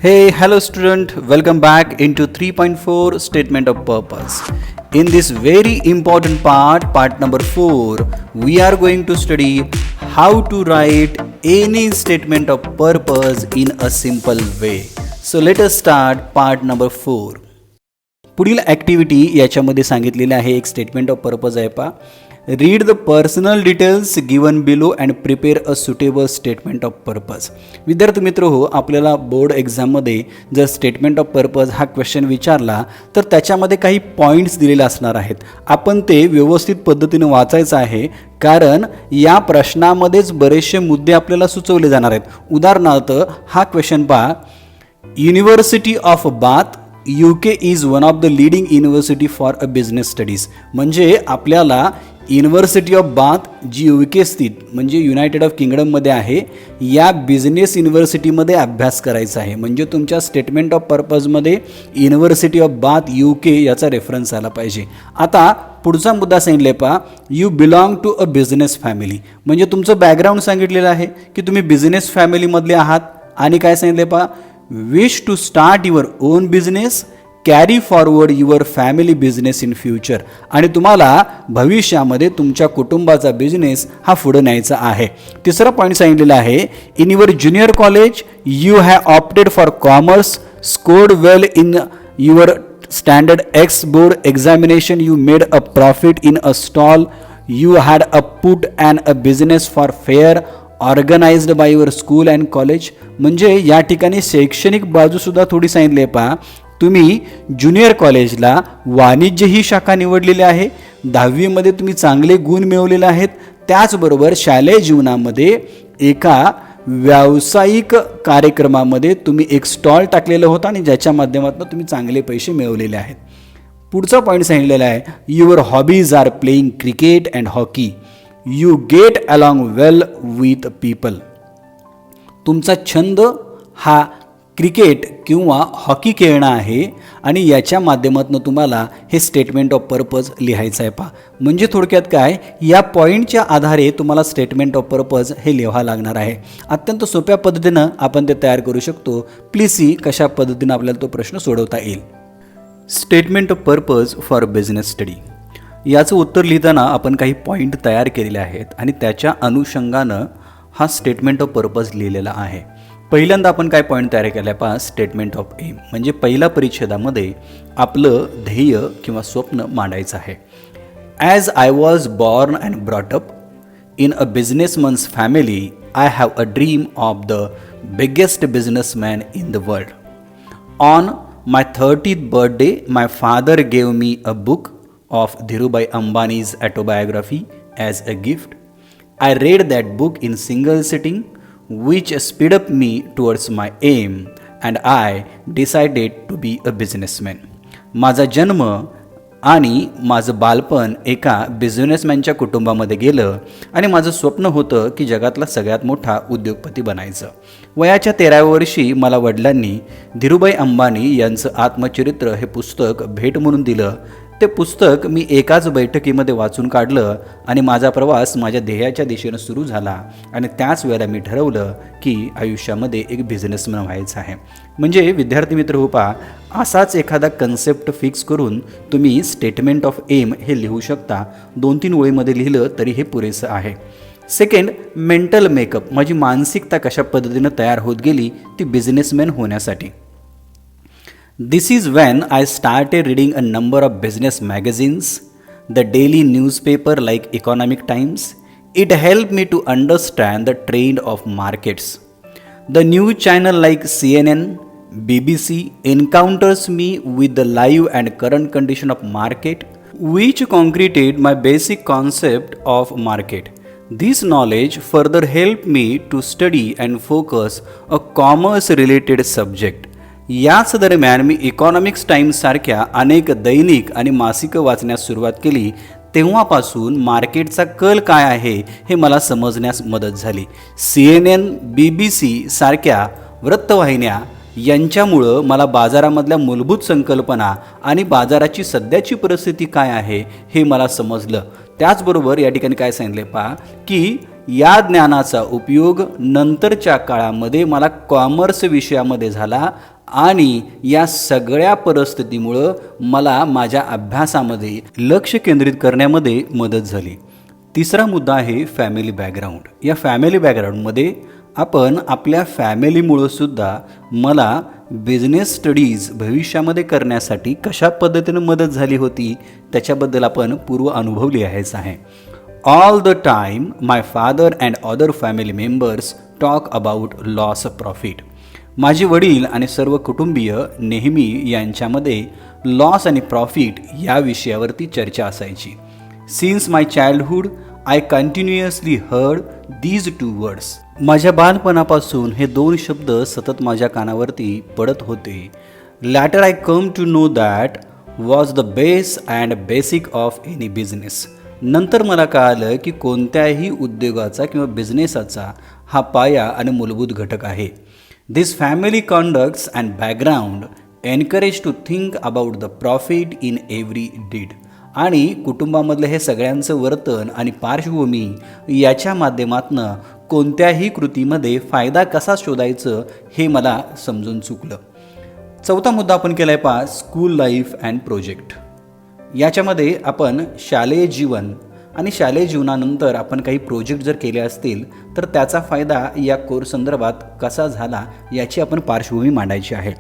Hey, hello student, welcome back into 3.4 statement of purpose. In this very important part number 4, we are going to study how to write any statement of purpose in a simple way. So let us start part number 4. पुढील activity याच्यामध्ये सांगितलेली आहे. एक statement of purpose आहे पा. Read the personal details given below and prepare a suitable statement of purpose. विद्यार्थी मित्र हो, आपल्याला बोर्ड एक्झाममध्ये जर स्टेटमेंट ऑफ पर्पज हा क्वेश्चन विचारला तर त्याच्यामध्ये काही पॉईंट्स दिलेले असणार आहेत. आपण ते व्यवस्थित पद्धतीने वाचायचं आहे, कारण या प्रश्नामध्येच बरेचसे मुद्दे आपल्याला सुचवले जाणार आहेत. उदाहरणार्थ हा क्वेश्चन पहा, university of Bath UK is one of the leading university for a business studies. म्हणजे आपल्याला युनिव्हर्सिटी ऑफ बाथ जी UK स्थित म्हणजे युनायटेड ऑफ किंगडममध्ये आहे, या बिझनेस युनिव्हर्सिटीमध्ये अभ्यास करायचा आहे. म्हणजे तुमच्या स्टेटमेंट ऑफ पर्पजमध्ये युनिव्हर्सिटी ऑफ बाथ UK याचा रेफरन्स आला पाहिजे. आता पुढचा मुद्दा सांगितले पहा, you belong to a business family. म्हणजे तुमचं बॅकग्राऊंड सांगितलेलं आहे की तुम्ही बिझनेस फॅमिलीमधले आहात. आणि काय सांगितले पहा, wish to start your own business, carry forward your family business in future. आणि तुम्हाला भविष्यामध्ये तुमच्या कुटुंबाचा बिझनेस हा पुढे न्यायचा आहे. तिसरा पॉईंट सांगितलेला आहे, in your junior college you have opted for commerce, scored well in your standard X board examination, you made a profit in a stall, you had a put and a business for fair organised by your school and college. म्हणजे या ठिकाणी शैक्षणिक बाजूसुद्धा थोडी सांगितली आहे पहा. तुम्ही junior कॉलेजला वाणिज्य ही शाखा निवडलेली आहे. 10वीमध्ये तुम्ही चांगले गुण मिळवलेले आहेत. त्याचबरोबर शालेय जीवनामध्ये एका व्यावसायिक कार्यक्रमामध्ये तुम्ही एक स्टॉल टाकलेला होता आणि ज्याच्या माध्यमातून तुम्ही चांगले पैसे मिळवलेले आहेत. पुढचा पॉईंट सांगितलेला आहे, your hobbies are playing cricket and hockey, you get along well with people. तुमचा छंद हा क्रिकेट किंवा हॉकी खेळणं आहे आणि याच्या माध्यमातून तुम्हाला हे स्टेटमेंट ऑफ पर्पज लिहायचं आहे पहा. म्हणजे थोडक्यात काय, या पॉईंटच्या आधारे तुम्हाला स्टेटमेंट ऑफ पर्पज हे लिहावं लागणार आहे. अत्यंत सोप्या पद्धतीनं आपण ते तयार करू शकतो. प्लीज सी कशा पद्धतीनं आपल्याला तो प्रश्न सोडवता येईल. Statement of purpose for business study. याचं उत्तर लिहिताना आपण काही पॉईंट तयार केलेले आहेत आणि त्याच्या अनुषंगानं हा स्टेटमेंट ऑफ पर्पज लिहिलेला आहे. पहिल्यांदा आपण काय पॉईंट तयार केला आहे पहा, स्टेटमेंट ऑफ एम. म्हणजे पहिल्या परिच्छेदामध्ये आपलं ध्येय किंवा स्वप्न मांडायचं आहे. As I was born and brought up in a businessman's family, I have a dream of the biggest businessman in the world. On my 30th birthday, my father gave me a book of Dhirubhai Ambani's autobiography as a gift. I read that book in single sitting, which sped up me towards my aim, and I decided to be a businessman. माझा जन्म आणि माझं बालपण एका बिझनेसमॅनच्या कुटुंबामध्ये गेलं आणि माझं स्वप्न होतं की जगातला सगळ्यात मोठा उद्योगपती बनायचं. वयाच्या 13व्या वर्षी मला वडिलांनी धीरूभाई अंबानी यांचं आत्मचरित्र हे पुस्तक भेट म्हणून दिलं. ते पुस्तक मी एकाच बैठकीमध्ये वाचून काढलं आणि माझा प्रवास माझ्या ध्येयाच्या दिशेनं सुरू झाला. आणि त्याच वेळेला मी ठरवलं की आयुष्यामध्ये एक बिझनेसमॅन व्हायचं आहे. म्हणजे विद्यार्थी मित्र हो पहा, असाच एखादा कन्सेप्ट फिक्स करून तुम्ही स्टेटमेंट ऑफ एम हे लिहू शकता. 2-3 ओळीमध्ये लिहिलं तरी हे पुरेसं आहे. Second, mental makeup. माझी मानसिकता कशा पद्धतीनं तयार होत गेली ती बिझनेसमॅन होण्यासाठी. This is when I started reading a number of business magazines, the daily newspaper like Economic Times. It helped me to understand the trend of markets. The news channel like CNN, BBC encounters me with the live and current condition of market, which concreted my basic concept of market. This knowledge further helped me to study and focus a commerce related subject. याच दरम्यान मी economics टाइम्ससारख्या अनेक दैनिक आणि मासिकं वाचण्यास सुरुवात केली. तेव्हापासून मार्केटचा कल काय आहे हे मला समजण्यास मदत झाली. CNN, BBC सारख्या वृत्तवाहिन्या यांच्यामुळं मला बाजारामधल्या मूलभूत संकल्पना आणि बाजाराची सध्याची परिस्थिती काय आहे हे मला समजलं. त्याचबरोबर या ठिकाणी काय सांगितले पहा की या ज्ञानाचा उपयोग नंतरच्या काळामध्ये मला कॉमर्स विषयामध्ये झाला आणि या सगळ्या परिस्थितीमुळं मला माझ्या अभ्यासामध्ये लक्ष केंद्रित करण्यामध्ये मदत झाली. तिसरा मुद्दा आहे फॅमिली बॅकग्राऊंड. या फॅमिली बॅकग्राऊंडमध्ये आपण आपल्या फॅमिलीमुळं सुद्धा मला बिझनेस स्टडीज भविष्यामध्ये करण्यासाठी कशा पद्धतीनं मदत झाली होती त्याच्याबद्दल आपण पूर्व अनुभव लिहायचा आहे. All the time my father and other family members talk about loss of profit. माझे वडील आणि सर्व कुटुंबीय नेहमी यांच्यामध्ये लॉस आणि प्रॉफिट या विषयावरती चर्चा असायची. Since my childhood I continuously heard these two words. माझ्या बालपणापासून हे दोन शब्द सतत माझ्या कानावरती पडत होते. Later I come to know that was the base and basic of any business. नंतर मला कळालं की कोणत्याही उद्योगाचा किंवा बिझनेसाचा हा पाया आणि मूलभूत घटक आहे. This family conducts and background encourage to think about the profit in every deed. आणि कुटुंबामधलं हे सगळ्यांचं वर्तन आणि पार्श्वभूमी याच्या माध्यमातनं कोणत्याही कृतीमध्ये फायदा कसा शोधायचं हे मला समजून चुकलं. चौथा मुद्दा आपण केला आहे स्कूल लाईफ अँड प्रोजेक्ट. याच्यामध्ये आपण शालेय जीवन आणि शालेय जीवनानंतर आपण काही प्रोजेक्ट जर केले असतील तर त्याचा फायदा या कोर्स संदर्भात कसा झाला याची आपण पार्श्वभूमी मांडायची आहे.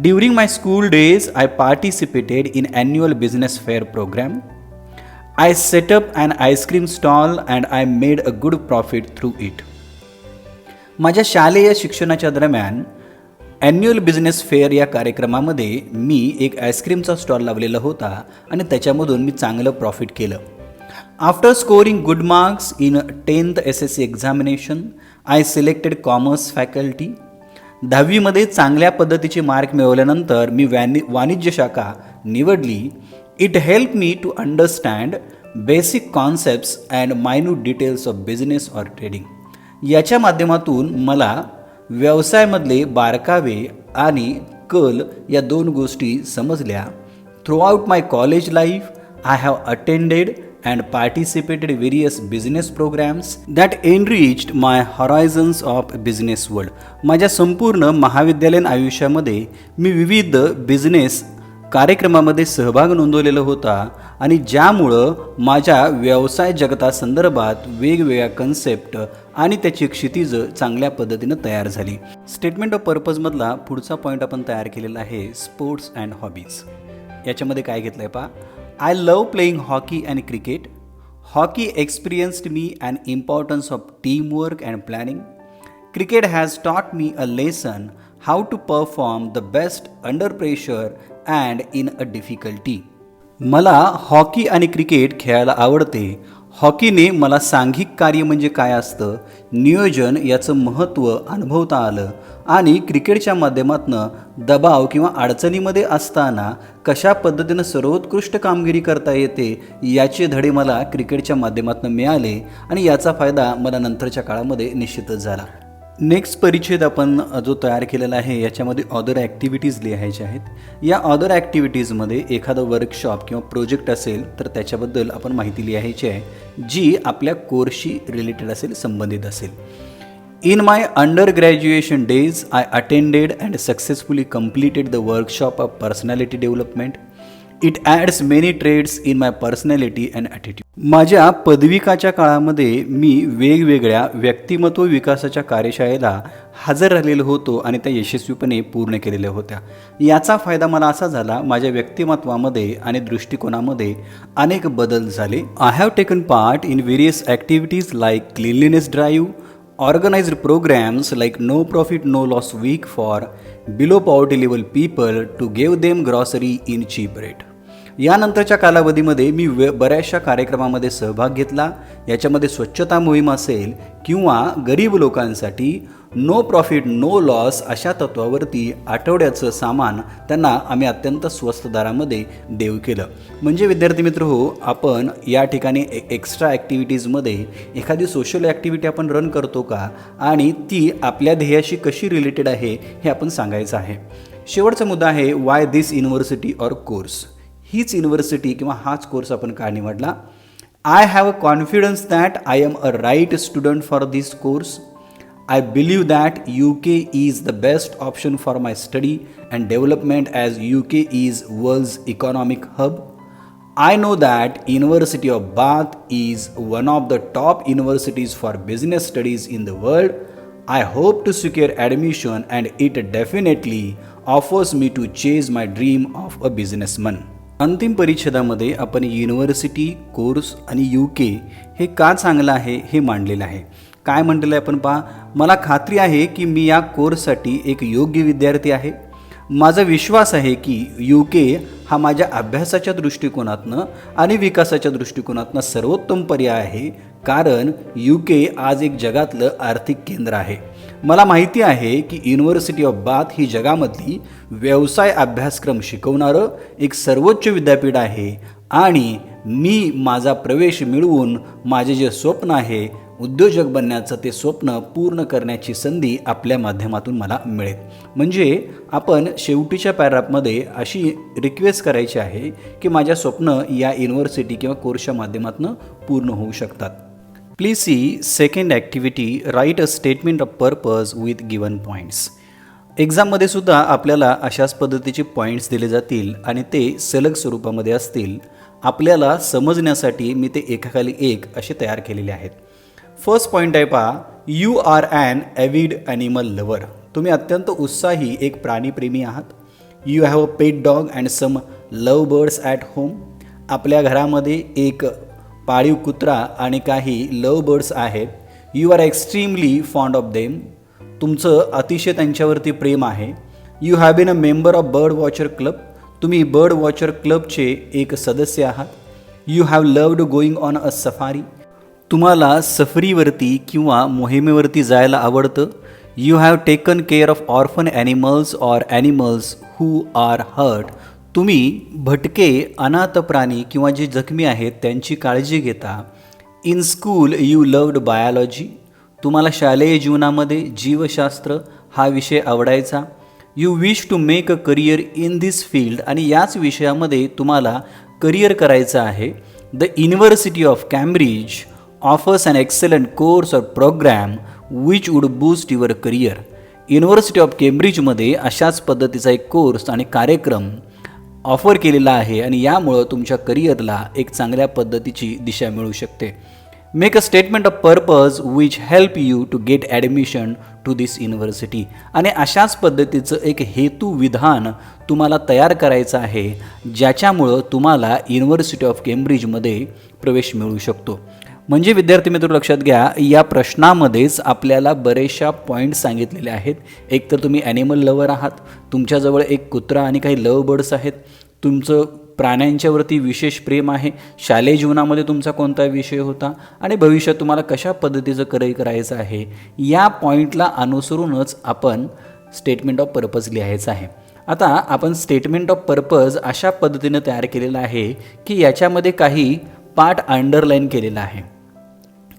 During my school days, I participated in annual business fair program. I set up an ice cream stall and I made a good profit through it. माझ्या शालेय शिक्षणाच्या दरम्यान ॲन्युअल बिझनेस फेअर या कार्यक्रमामध्ये मी एक आईस्क्रीमचा स्टॉल लावलेला होता आणि त्याच्यामधून मी चांगलं प्रॉफिट केलं. After scoring good marks in 10th SSC examination, I selected commerce faculty. 10वीमध्ये चांगल्या पद्धतीचे मार्क मिळवल्यानंतर मी वाणिज्य शाखा निवडली. It help me to understand basic concepts and minute details of business or trading. याच्या माध्यमातून मला व्यवसायामधले बारकावे आणि कल या दोन गोष्टी समजल्या. Throughout my college life I have attended and participated various business programs that enriched my horizons of business world. माझ्या संपूर्ण महाविद्यालयीन आयुष्यामध्ये मी विविध बिझनेस कार्यक्रमामध्ये सहभाग नोंदवलेला होता आणि ज्यामुळं माझ्या व्यवसाय जगतासंदर्भात वेगवेगळ्या कन्सेप्ट आणि त्याची क्षितिज चांगल्या पद्धतीनं तयार झाली. स्टेटमेंट ऑफ पर्पजमधला पुढचा पॉईंट आपण तयार केलेला आहे स्पोर्ट्स अँड हॉबीज. याच्यामध्ये काय घेतलं आहे I love playing hockey and cricket. Hockey experienced me an importance of teamwork and planning. Cricket has taught me a lesson how to perform the best under pressure and in a difficulty. मला hockey आणि cricket खेळायला आवडते. हॉकीने मला सांघिक कार्य म्हणजे काय असतं, नियोजन याचं महत्त्व अनुभवता आलं आणि क्रिकेटच्या माध्यमातून दबाव किंवा अडचणीमध्ये असताना कशा पद्धतीनं सर्वोत्कृष्ट कामगिरी करता येते याचे धडे मला क्रिकेटच्या माध्यमातून मिळाले आणि याचा फायदा मला नंतरच्या काळामध्ये निश्चितच झाला. नेक्स्ट परिच्छेद आपण जो तयार केलेला आहे याच्यामध्ये अदर ॲक्टिव्हिटीज लिहायच्या आहेत. या अदर ॲक्टिव्हिटीजमध्ये एखादं वर्कशॉप किंवा प्रोजेक्ट असेल तर त्याच्याबद्दल आपण माहिती लिहायची आहे जी आपल्या कोर्सशी रिलेटेड असेल, संबंधित असेल. In my undergraduation days, I attended and successfully completed the workshop of personality development. It adds many traits in my personality and attitude. माझ्या पदविकाच्या काळामध्ये मी वेगवेगळ्या व्यक्तिमत्व विकासाच्या कार्यशाळेला हजर राहिलेलो होतो आणि त्या यशस्वीपणे पूर्ण केलेल्या होत्या. याचा फायदा मला असा झाला, माझ्या व्यक्तिमत्वामध्ये आणि दृष्टिकोनामध्ये अनेक बदल झाले. I have taken part in various activities like cleanliness drive, organized programs like no profit no loss week for below poverty level people to give them grocery in cheap rate. यानंतरच्या कालावधीमध्ये मी बऱ्याचशा कार्यक्रमामध्ये सहभाग घेतला. याच्यामध्ये स्वच्छता मोहीम असेल किंवा गरीब लोकांसाठी नो प्रॉफिट नो लॉस अशा तत्वावरती आठवड्याचं सामान त्यांना आम्ही अत्यंत स्वस्त दरामध्ये देऊ केलं. म्हणजे विद्यार्थी मित्र हो, आपण या ठिकाणी एक्स्ट्रा ॲक्टिव्हिटीजमध्ये एखादी सोशल ॲक्टिव्हिटी आपण रन करतो का आणि ती आपल्या ध्येयाशी कशी रिलेटेड आहे हे आपण सांगायचं आहे. शेवटचा मुद्दा आहे why this university or course. हीच युनिव्हर्सिटी किंवा हाच कोर्स आपण का निवडला. I have a confidence that I am a right student for this course. I believe that UK is the best option for my study and development as UK is world's economic hub. I know that University of Bath is one of the top universities for business studies in the world. I hope to secure admission and it definitely offers me to chase my dream of a businessman. अंतिम परिच्छेदामध्ये आपण university course आणि UK हे का चांगलं आहे हे मांडलेलं आहे. काय म्हटलेलं आहे आपण पहा. मला खात्री आहे की मी या कोर्ससाठी एक योग्य विद्यार्थी आहे. माझा विश्वास आहे की UK हा माझ्या अभ्यासाच्या दृष्टिकोनातनं आणि विकासाच्या दृष्टिकोनातनं सर्वोत्तम पर्याय आहे, कारण UK आज एक जगातलं आर्थिक केंद्र आहे. मला माहिती आहे की युनिव्हर्सिटी ऑफ बाथ ही जगामधली व्यवसाय अभ्यासक्रम शिकवणारं एक सर्वोच्च विद्यापीठ आहे आणि मी माझा प्रवेश मिळवून माझे जे स्वप्न आहे उद्योजक बनण्याचं ते स्वप्न पूर्ण करण्याची संधी आपल्या माध्यमातून मला मिळेल. म्हणजे आपण शेवटीच्या पॅराग्राफमध्ये अशी रिक्वेस्ट करायची आहे की माझ्या स्वप्न या युनिव्हर्सिटी किंवा कोर्सच्या माध्यमातून पूर्ण होऊ शकतात. Please see second activity, right a statement of purpose with given points. एक्झाममध्ये सुद्धा आपल्याला अशाच पद्धतीचे पॉईंट्स दिले जातील आणि ते सलग स्वरूपामध्ये असतील. आपल्याला समजण्यासाठी मी ते एकाखाली एक असे तयार केलेले आहेत. फर्स्ट पॉईंट आहे पहा, you are an avid animal lover. तुम्ही अत्यंत उत्साही एक प्राणीप्रेमी आहात. You have a pet dog and some love birds at home. आपल्या घरामध्ये एक पाळीव कुत्रा आणि काही लव बर्ड्स आहेत. You are extremely fond of them. तुमचं अतिशय त्यांच्यावरती प्रेम आहे. You have been a member of bird watcher club. तुम्ही बर्ड वॉचर क्लबचे एक सदस्य आहात. You have loved going on a safari. तुम्हाला सफरीवरती किंवा मोहिमेवरती जायला आवडतं. You have taken care of orphan animals or animals who are hurt. तुम्ही भटके अनाथ प्राणी किंवा जे जखमी आहेत त्यांची काळजी घेता. In school you loved biology. तुम्हाला शालेय जीवनामध्ये जीवशास्त्र हा विषय आवडायचा. You wish to make a career in this field. आणि याच विषयामध्ये तुम्हाला करिअर करायचं आहे. The university of Cambridge offers an excellent course or program which would boost your career. University of केम्ब्रिजमध्ये अशाच पद्धतीचा एक कोर्स आणि कार्यक्रम ऑफर केलेला आहे आणि यामुळं तुमच्या करिअरला एक चांगल्या पद्धतीची दिशा मिळू शकते. Make a statement of purpose which help you to get admission to this university. आणि अशाच पद्धतीचं एक हेतू विधान तुम्हाला तयार करायचं आहे ज्याच्यामुळं तुम्हाला युनिव्हर्सिटी ऑफ केम्ब्रिजमध्ये प्रवेश मिळू शकतो. म्हणजे विद्यार्थी मित्र लक्षात घ्या, या प्रश्नामध्येच आपल्याला बरेचशा पॉईंट्स सांगितलेले आहेत. एक तर तुम्ही ॲनिमल लवर आहात, तुमच्याजवळ एक कुत्रा आणि काही लव बर्ड्स आहेत, तुमचं प्राण्यांच्यावरती विशेष प्रेम आहे, शालेय जीवनामध्ये तुमचा कोणता विषय होता आणि भविष्यात तुम्हाला कशा पद्धतीचं करिअर करायचं आहे, या पॉईंटला अनुसरूनच आपण स्टेटमेंट ऑफ पर्पज लिहायचं आहे. आता आपण स्टेटमेंट ऑफ पर्पज अशा पद्धतीनं तयार केलेलं आहे की याच्यामध्ये काही पार्ट अंडरलाईन केलेला आहे.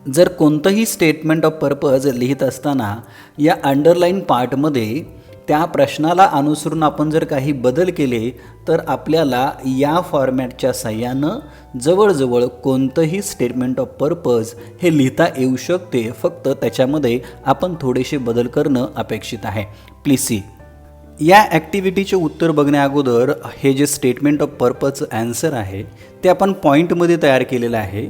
जर कोणतंही स्टेटमेंट ऑफ पर्पज लिहित असताना या अंडरलाईन पार्टमध्ये त्या प्रश्नाला अनुसरून आपण जर काही बदल केले तर आपल्याला या फॉर्मॅटच्या साहाय्यानं जवळजवळ कोणतंही स्टेटमेंट ऑफ पर्पज हे लिहिता येऊ शकते. फक्त त्याच्यामध्ये आपण थोडेसे बदल करणं अपेक्षित आहे. Please see. या ॲक्टिव्हिटीचे उत्तर बघण्याअगोदर हे जे स्टेटमेंट ऑफ पर्पजचं ॲन्सर आहे ते आपण पॉईंटमध्ये तयार केलेलं आहे,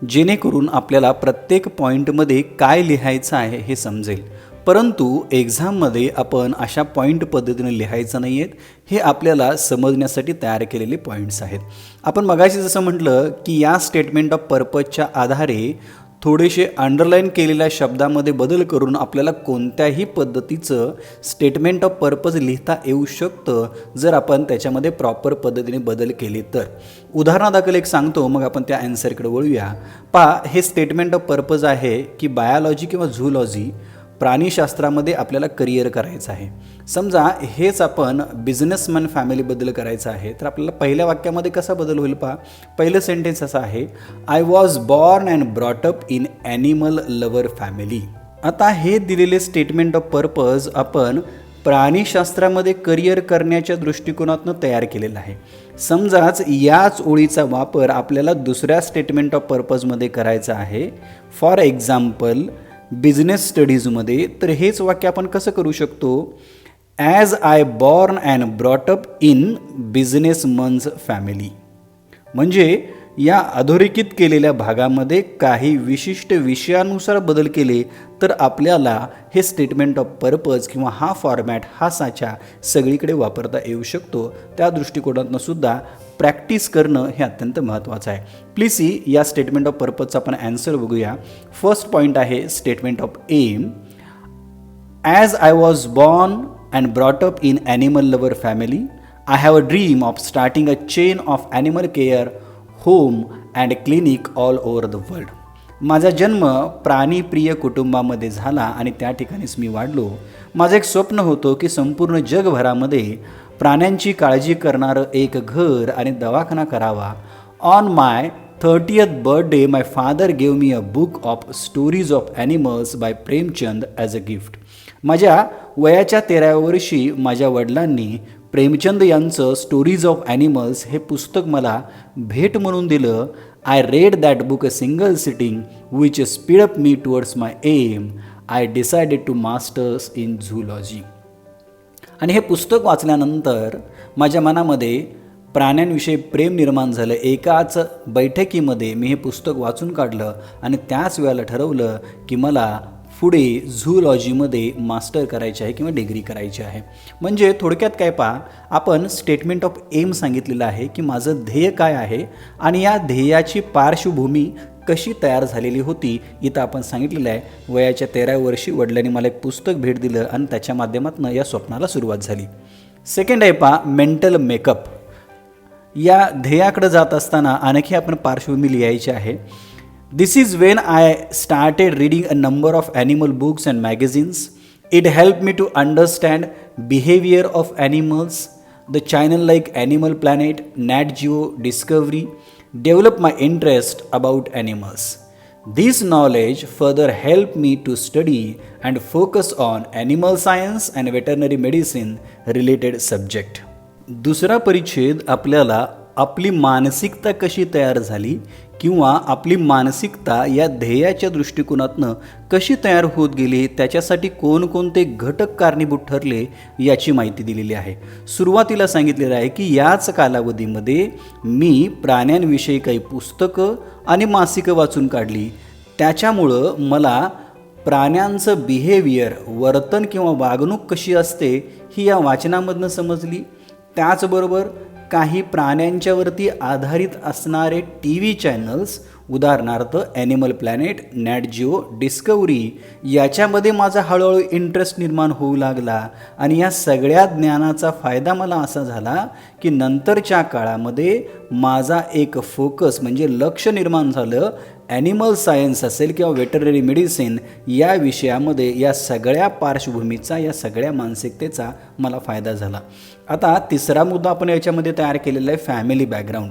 जेणेकरून आपल्याला प्रत्येक पॉईंटमध्ये काय लिहायचं आहे हे समजेल. परंतु एक्झाममध्ये आपण अशा पॉईंट पद्धतीने लिहायचं नाही आहेत. हे आपल्याला समजण्यासाठी तयार केलेले पॉईंट्स आहेत. आपण मगाशी जसं म्हटलं की या स्टेटमेंट ऑफ पर्पजच्या आधारे थोडेसे अंडरलाईन केलेल्या शब्दामध्ये बदल करून आपल्याला कोणत्याही पद्धतीचं स्टेटमेंट ऑफ पर्पज लिहिता येऊ शकतं जर आपण त्याच्यामध्ये प्रॉपर पद्धतीने बदल केले तर. उदाहरणादाखल एक सांगतो, मग आपण त्या ॲन्सरकडे वळूया. पहा, हे स्टेटमेंट ऑफ पर्पज आहे की बायोलॉजी किंवा झूलॉजी प्राणीशास्त्रामध्ये आपल्याला करिअर करायचं आहे. समजा हेच आपण बिझनेसमॅन फॅमिलीबद्दल करायचं आहे तर आपल्याला पहिल्या वाक्यामध्ये कसा बदल होईल पहा. पहिलं सेंटेन्स असं आहे, I was born and brought up in animal lover family. आता हे दिलेले स्टेटमेंट ऑफ पर्पज आपण प्राणीशास्त्रामध्ये करिअर करण्याच्या दृष्टिकोनातून तयार केलेला आहे. समजाच याच ओळीचा वापर आपल्याला दुसऱ्या स्टेटमेंट ऑफ पर्पजमध्ये करायचा आहे. फॉर एक्झाम्पल बिझनेस स्टडीजमध्ये तर हेच वाक्य आपण कसं करू शकतो, as I born and brought up in businessman's family. म्हणजे या अधोरेखित केलेल्या भागामध्ये काही विशिष्ट विषयानुसार बदल केले तर आपल्याला हे स्टेटमेंट ऑफ पर्पज किंवा हा फॉर्मॅट, हा साचा सगळीकडे वापरता येऊ शकतो. त्या दृष्टिकोनातून सुद्धा प्रॅक्टिस करणं हे अत्यंत महत्त्वाचं आहे. प्लीज सी या स्टेटमेंट ऑफ पर्पजचा आपण ॲन्सर बघूया. फर्स्ट पॉईंट आहे statement of aim. As I was born and brought up in animal lover family, I have a dream of starting a chain of animal care home and clinic all over the world. माझा जन्म प्राणीप्रिय कुटुंबामध्ये झाला आणि त्या ठिकाणीच मी वाढलो. माझं एक स्वप्न होतं की संपूर्ण जगभरामध्ये प्राण्यांची काळजी करणारं एक घर आणि दवाखाना करावा. On my 30th birthday my father gave me a book of stories of animals by Premchand as a gift. माझ्या वयाच्या 13व्या वर्षी माझ्या वडिलांनी प्रेमचंद यांचं स्टोरीज ऑफ ॲनिमल्स हे पुस्तक मला भेट म्हणून दिलं. I read that book a single sitting which speed up me towards my aim. I decided to masters in zoology. आणि हे पुस्तक वाचल्यानंतर माझ्या मनामध्ये प्राण्यांविषयी प्रेम निर्माण झालं. एकाच बैठकीमध्ये मी हे पुस्तक वाचून काढलं आणि त्याच वेळेला ठरवलं की मला पुढे झूलॉजीमध्ये मास्टर करायचे आहे किंवा डिग्री करायची आहे. म्हणजे थोडक्यात काय पहा, आपण स्टेटमेंट ऑफ एम सांगितलेलं आहे की माझं ध्येय काय आहे आणि या ध्येयाची पार्श्वभूमी कशी तयार झालेली होती इथं आपण सांगितलेलं आहे. वयाच्या 13व्या वर्षी वडिलांनी मला एक पुस्तक भेट दिलं आणि त्याच्या माध्यमातून या स्वप्नाला सुरुवात झाली. सेकंड आहे पहा मेंटल मेकअप. या ध्येयाकडे जात असताना आणखी आपण पार्श्वभूमी लिहायची आहे. This is when I started reading a number of animal books and magazines. It helped me to understand behavior of animals. The channel like Animal Planet, Nat Geo, Discovery developed my interest about animals. This knowledge further helped me to study and focus on animal science and veterinary medicine related subject. दुसरा परिच्छेद आपल्याला आपली मानसिकता कशी तयार झाली किंवा आपली मानसिकता या ध्येयाच्या दृष्टिकोनातनं कशी तयार होत गेली, त्याच्यासाठी कोणकोणते घटक कारणीभूत ठरले याची माहिती दिलेली आहे. सुरुवातीला सांगितलेलं आहे की याच कालावधीमध्ये मी प्राण्यांविषयी काही पुस्तकं आणि मासिकं वाचून काढली. त्याच्यामुळं मला प्राण्यांचं बिहेवियर, वर्तन किंवा वागणूक कशी असते ही या वाचनामधनं समजली. त्याचबरोबर काही प्राण्यांच्यावरती आधारित असणारे TV चॅनल्स, उदाहरणार्थ animal planet, NAAT Jio, discovery, याच्यामध्ये माझा हळूहळू इंटरेस्ट निर्माण होऊ लागला. आणि या सगळ्या ज्ञानाचा फायदा मला असा झाला की नंतरच्या काळामध्ये माझा एक फोकस म्हणजे लक्ष निर्माण झालं. ॲनिमल सायन्स असेल किंवा वेटरनरी मेडिसिन या विषयामध्ये या सगळ्या पार्श्वभूमीचा, या सगळ्या मानसिकतेचा मला फायदा झाला. आता तिसरा मुद्दा आपण याच्यामध्ये तयार केलेला आहे फॅमिली बॅकग्राऊंड.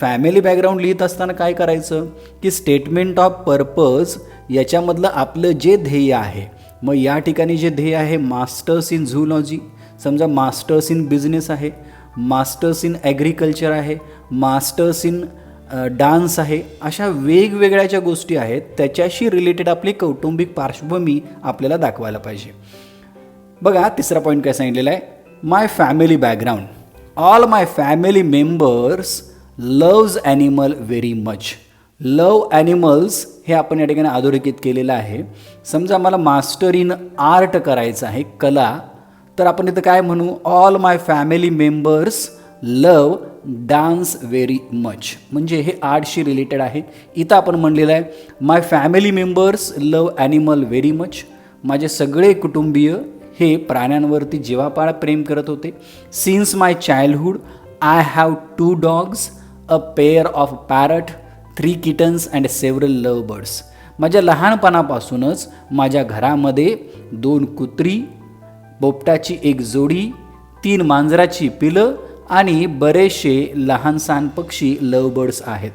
फॅमिली बॅकग्राऊंड लिहित असताना काय करायचं की स्टेटमेंट ऑफ पर्पज याच्यामधलं आपलं जे ध्येय आहे, मग या ठिकाणी जे ध्येय आहे मास्टर्स इन झूलॉजी, समजा मास्टर्स इन बिझनेस आहे, मास्टर्स इन ॲग्रिकल्चर आहे, मास्टर्स इन डान्स आहे, अशा वेगवेगळ्या ज्या गोष्टी आहेत त्याच्याशी रिलेटेड आपली कौटुंबिक पार्श्वभूमी आपल्याला दाखवायला पाहिजे. बघा तिसरा पॉईंट काय सांगितलेला आहे, my family background. All my family members loves animal very much. Love animals हे आपण या ठिकाणी अधोरेखित केलेलं आहे. समजा मला मास्टर इन आर्ट करायचं आहे, कला, तर आपण इथं काय म्हणू, all my family members love dance very much. म्हणजे हे आर्टशी रिलेटेड आहे. इथं आपण म्हणलेलं आहे my family members love animal very much. माझे सगळे कुटुंबीय हे प्राण्यांवरती जीवापाड प्रेम करत होते. Since my childhood I have 2 dogs, a pair of parrot, 3 kittens and several love birds. माझ्या लहानपणापासूनच माझ्या घरामध्ये 2 कुत्री, पोपटाची 1 जोडी, 3 मांजराची पिलं आणि बरेचसे लहानसहान पक्षी लव बर्ड्स आहेत.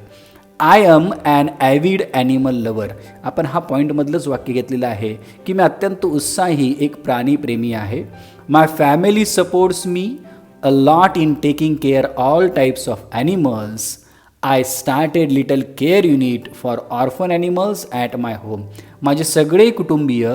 I am an avid animal lover. आपण हा पॉईंटमधलंच वाक्य घेतलेलं आहे की मी अत्यंत उत्साही एक प्राणीप्रेमी आहे. My family supports me a lot in taking care all types of animals. I started little care unit for orphan animals at my home. माझे सगळे कुटुंबीय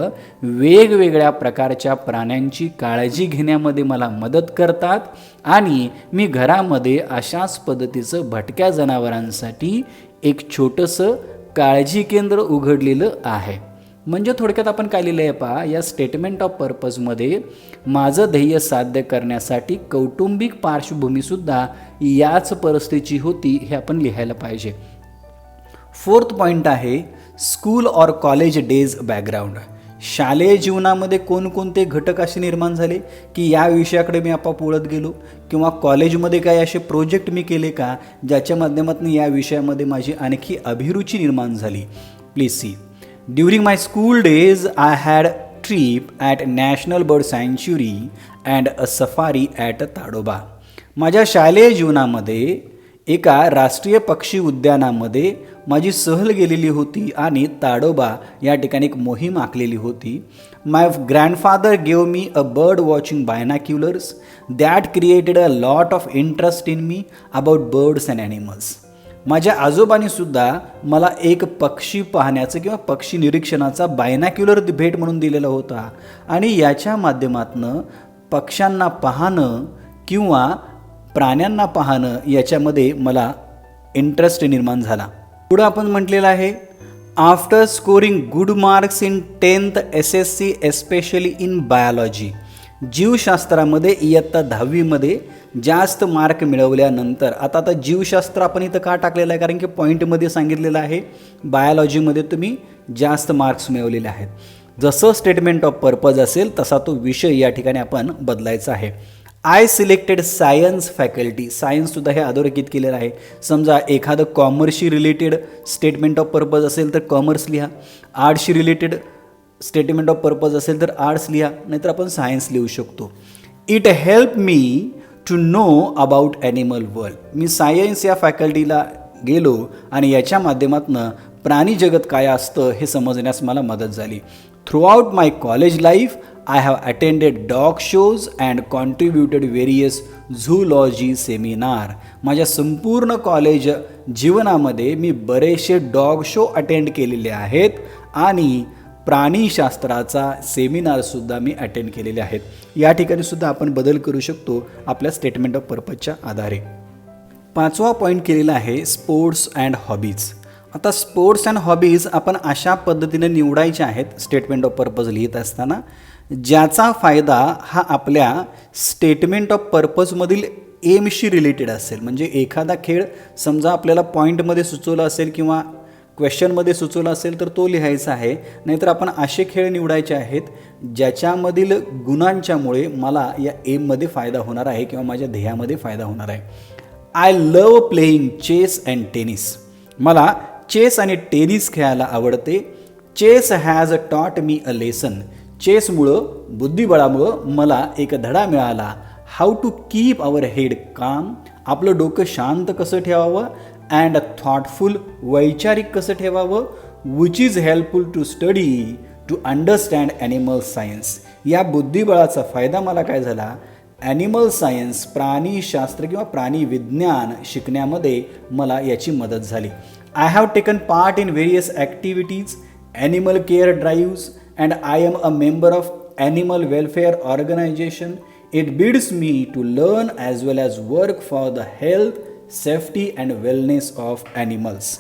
वेगवेगळ्या प्रकारच्या प्राण्यांची काळजी घेण्यामध्ये मला मदत करतात आणि मी घरामध्ये अशाच पद्धतीचं भटक्या जनावरांसाठी एक छोटंसं काळजी केंद्र उघडलेलं आहे. म्हणजे थोडक्यात आपण काय लिहिलं आहे पहा, या स्टेटमेंट ऑफ पर्पजमध्ये माझं ध्येय साध्य करण्यासाठी कौटुंबिक पार्श्वभूमीसुद्धा याच परिस्थितीची होती हे आपण लिहायला पाहिजे. फोर्थ पॉईंट आहे school or college days background. शालेय जीवनामध्ये कोणकोणते घटक असे निर्माण झाले की या विषयाकडे मी आपोआप वळत गेलो, किंवा कॉलेजमध्ये काही असे प्रोजेक्ट मी केले का ज्याच्या माध्यमातून या विषयामध्ये माझी आणखी अभिरुची निर्माण झाली. Please see. During my school days, I had trip at National Bird Sanctuary and a safari at Tadoba. माझ्या शालेय जीवनामध्ये एका राष्ट्रीय पक्षी उद्यानामध्ये माझी सहल गेलेली होती आणि ताडोबा या ठिकाणी एक मोहीम आखलेली होती. My grandfather gave me a bird watching binoculars that created a lot of interest in me about birds and animals. माझ्या आजोबांनीसुद्धा मला एक पक्षी पाहण्याचं किंवा पक्षी निरीक्षणाचा बायनॅक्युलर भेट म्हणून दिलेला होता आणि याच्या माध्यमातून पक्ष्यांना पाहणं किंवा प्राण्यांना पाहणं याच्यामध्ये मला इंटरेस्ट निर्माण झाला. पुढं आपण म्हटलेलं आहे after scoring good marks in 10th SSC especially in biology. जीवशास्त्रामध्ये इयत्ता 10वीमध्ये जास्त मार्क मिळवल्यानंतर, आता जीवशास्त्र आपण इथं का टाकलेलं आहे कारण की पॉईंटमध्ये सांगितलेलं आहे बायोलॉजीमध्ये तुम्ही जास्त मार्क्स मिळवलेले आहेत. जसं स्टेटमेंट ऑफ पर्पज असेल तसा तो विषय या ठिकाणी आपण बदलायचा आहे. I selected science faculty. सायन्ससुद्धा हे अधोरेखित केलेलं आहे. समजा एखादं कॉमर्सशी रिलेटेड स्टेटमेंट ऑफ पर्पज असेल तर कॉमर्स लिहा, आर्ट्सशी रिलेटेड स्टेटमेंट ऑफ पर्पज असेल तर आर्ट्स लिहा, नाहीतर आपण सायन्स लिहू शकतो. It help me to know about animal world. मी सायन्स या फॅकल्टीला गेलो आणि याच्या माध्यमातून प्राणी जगत काय असतं हे समजण्यास मला मदत झाली. Throughout my college life I have attended dog shows and contributed various zoology seminar. माझ्या संपूर्ण कॉलेज जीवनामध्ये मी बरेचसे डॉग शो अटेंड केलेले आहेत आणि प्राणीशास्त्राचा सेमिनारसुद्धा मी अटेंड केलेले आहेत. या ठिकाणीसुद्धा आपण बदल करू शकतो आपल्या स्टेटमेंट ऑफ पर्पजच्या आधारे. 5वा पॉईंट केलेला आहे स्पोर्ट्स अँड हॉबीज. आता स्पोर्ट्स अँड हॉबीज आपण अशा पद्धतीने निवडायचे आहेत स्टेटमेंट ऑफ पर्पज लिहित असताना ज्याचा फायदा हा आपल्या स्टेटमेंट ऑफ पर्पजमधील एमशी रिलेटेड असेल. म्हणजे एखादा खेळ समजा आपल्याला पॉईंटमध्ये सुचवला असेल किंवा क्वेश्चनमध्ये सुचवला असेल तर तो लिहायचा आहे, नाहीतर आपण असे खेळ निवडायचे आहेत ज्याच्यामधील गुणांच्यामुळे मला या एममध्ये फायदा होणार आहे किंवा माझ्या ध्येयामध्ये फायदा होणार आहे. I love playing chess and tennis. मला चेस आणि टेनिस खेळायला आवडते. Chess has taught me a lesson. चेसमुळं बुद्धिबळामुळं मला एक धडा मिळाला. How to keep our head calm. आपलं डोकं शांत कसं ठेवावं अँड थॉटफुल वैचारिक कसं ठेवावं. Which is helpful to study to understand animal science. या बुद्धिबळाचा फायदा मला काय झाला, ॲनिमल सायन्स प्राणीशास्त्र किंवा प्राणी विज्ञान शिकण्यामध्ये मला याची मदत झाली. I have taken part in various activities animal care drives and I am a member of animal welfare organisation. It bids me to learn as well as work for the health safety and wellness of animals.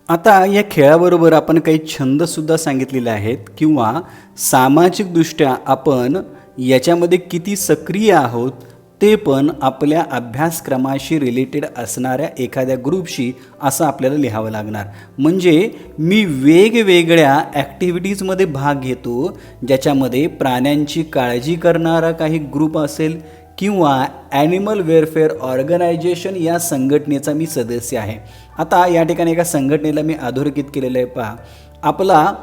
आता या खेळाबरोबर आपण काही छंदसुद्धा सांगितलेले आहेत किंवा सामाजिकदृष्ट्या आपण याच्यामध्ये किती सक्रिय आहोत ते पण आपल्या अभ्यासक्रमाशी रिलेटेड असणाऱ्या एखाद्या ग्रुपशी असं आपल्याला लिहावं लागणार. म्हणजे मी वेगवेगळ्या ॲक्टिव्हिटीजमध्ये भाग घेतो ज्याच्यामध्ये प्राण्यांची काळजी करणारा काही ग्रुप असेल किंवा ॲनिमल वेलफेअर ऑर्गनायझेशन या संघटनेचा मी सदस्य आहे. आता या ठिकाणी एका संघटनेला मी अधोरेखित केलेलं आहे. पहा, आपला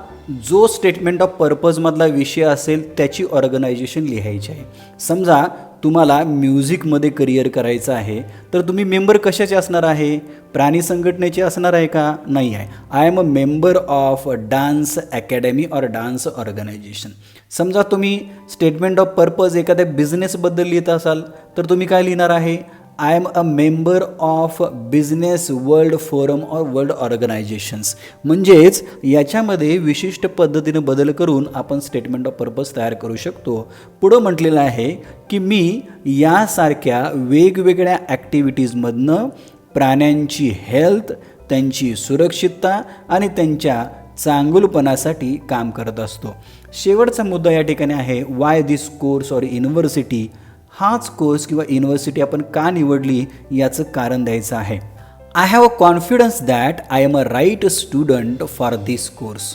जो स्टेटमेंट ऑफ पर्पजमधला विषय असेल त्याची ऑर्गनायझेशन लिहायची आहे. समजा तुम्हाला म्युझिकमध्ये करिअर करायचं आहे तर तुम्ही मेंबर कशाचे असणार आहे? प्राणी संघटनेचे असणार आहे का? नाही आहे. I am a member of dance academy or dance organisation. समजा तुम्ही स्टेटमेंट ऑफ पर्पज एखाद्या बिझनेसबद्दल लिहित असाल तर तुम्ही काय लिहिणार आहे? I am a member of business world forum or world organisations. म्हणजेच याच्यामध्ये विशिष्ट पद्धतीनं बदल करून आपण स्टेटमेंट ऑफ पर्पज तयार करू शकतो. पुढं म्हटलेलं आहे की मी यासारख्या वेगवेगळ्या ॲक्टिव्हिटीजमधनं प्राण्यांची हेल्थ, त्यांची सुरक्षितता आणि त्यांच्या चांगुलपणासाठी काम करत असतो. शेवटचा मुद्दा या ठिकाणी आहे why this course or university. हाच कोर्स किंवा युनिव्हर्सिटी आपण का निवडली याचं कारण द्यायचं आहे. I have a confidence that I am a right student for this course.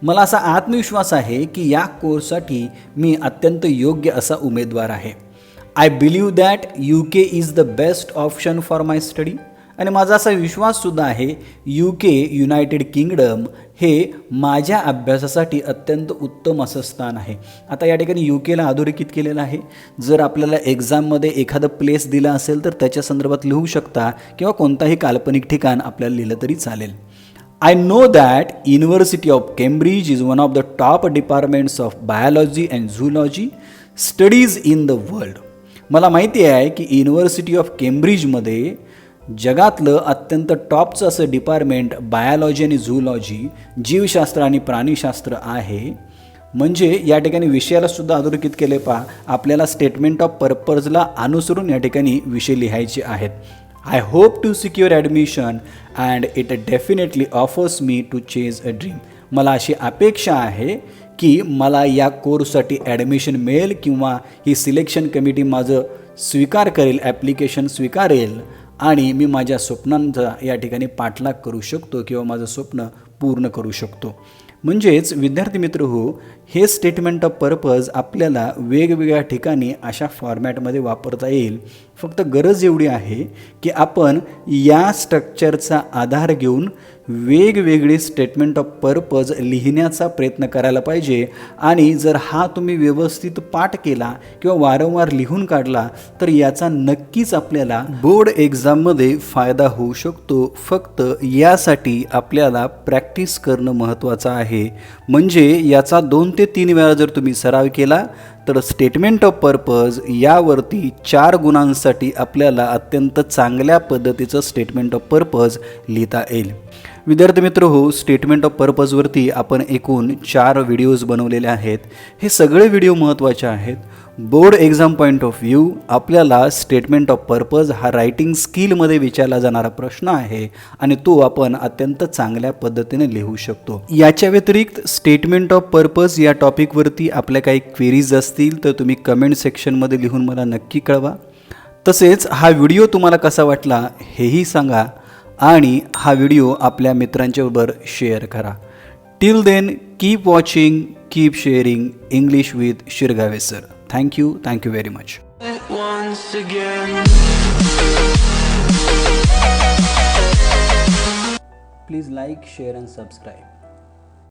मला असा आत्मविश्वास आहे की या कोर्ससाठी मी अत्यंत योग्य असा उमेदवार आहे. I believe that UK is the best option for my study. आणि माझा असा विश्वाससुद्धा आहे UK युनायटेड किंगडम हे माझ्या अभ्यासासाठी अत्यंत उत्तम असं स्थान आहे. आता या ठिकाणी UKला अधोरेखित केलेलं आहे. जर आपल्याला एक्झाममध्ये एखादं प्लेस दिलं असेल तर त्याच्या संदर्भात लिहू शकता किंवा कोणताही काल्पनिक ठिकाण आपल्याला लिहिलं तरी चालेल. I know that University of Cambridge is one of the top departments of biology and zoology studies in the world. मला माहिती आहे की युनिव्हर्सिटी ऑफ केम्ब्रिजमध्ये जगातलं अत्यंत टॉपचं असं डिपार्टमेंट बायोलॉजी आणि झूलॉजी, जीवशास्त्र आणि प्राणीशास्त्र आहे. म्हणजे या ठिकाणी विषयाला सुद्धा अधोरेखित केले. पहा, आपल्याला स्टेटमेंट ऑफ पर्पजला अनुसरून या ठिकाणी विषय लिहायचे आहेत. I hope to secure admission and it definitely offers me to chase a dream. मला अशी अपेक्षा आहे की मला या कोर्ससाठी ॲडमिशन मिळेल किंवा ही सिलेक्शन कमिटी माझं स्वीकार करेल, ॲप्लिकेशन स्वीकारेल आणि मी माझ्या स्वप्नांचा या ठिकाणी पाठलाग करू शकतो किंवा माझं स्वप्न पूर्ण करू शकतो. म्हणजेच विद्यार्थी मित्र हो, हे स्टेटमेंट ऑफ पर्पज आपल्याला वेगवेगळ्या ठिकाणी अशा फॉर्मॅटमध्ये वापरता येईल. फक्त गरज एवढी आहे की आपण या स्ट्रक्चरचा आधार घेऊन वेगवेगळे स्टेटमेंट ऑफ पर्पज लिहिण्याचा प्रयत्न करायला पाहिजे. आणि जर हा तुम्ही व्यवस्थित पाठ केला किंवा वारंवार लिहून काढला तर याचा नक्कीच आपल्याला बोर्ड एक्झाममध्ये फायदा होऊ शकतो. फक्त यासाठी आपल्याला प्रॅक्टिस करणं महत्त्वाचं आहे. म्हणजे याचा 2 ते 3 वेळा जर तुम्ही सराव केला तर स्टेटमेंट ऑफ पर्पज यावरती 4 गुणांसाठी आपल्याला अत्यंत चांगल्या पद्धतीचं स्टेटमेंट ऑफ पर्पज लिहिता येईल. विद्यार्थी मित्र हो, स्टेटमेंट ऑफ पर्पजवरती आपण एकूण 4 व्हिडिओज बनवलेले आहेत. हे सगळे व्हिडिओ महत्त्वाचे आहेत. Board exam point of view आपल्याला स्टेटमेंट ऑफ पर्पज हा रायटिंग स्किलमध्ये विचारला जाणारा प्रश्न आहे आणि तो आपण अत्यंत चांगल्या पद्धतीने लिहू शकतो. याच्या व्यतिरिक्त स्टेटमेंट ऑफ पर्पज या टॉपिकवरती आपल्या काही क्वेरीज असतील तर तुम्ही कमेंट सेक्शनमध्ये लिहून मला नक्की कळवा. तसेच हा व्हिडिओ तुम्हाला कसा वाटला हेही सांगा आणि हा व्हिडिओ आपल्या मित्रांच्याबरोबर शेअर करा. Till then keep watching, keep sharing English with Shirgave sir. Thank you very much. Please like, share and subscribe.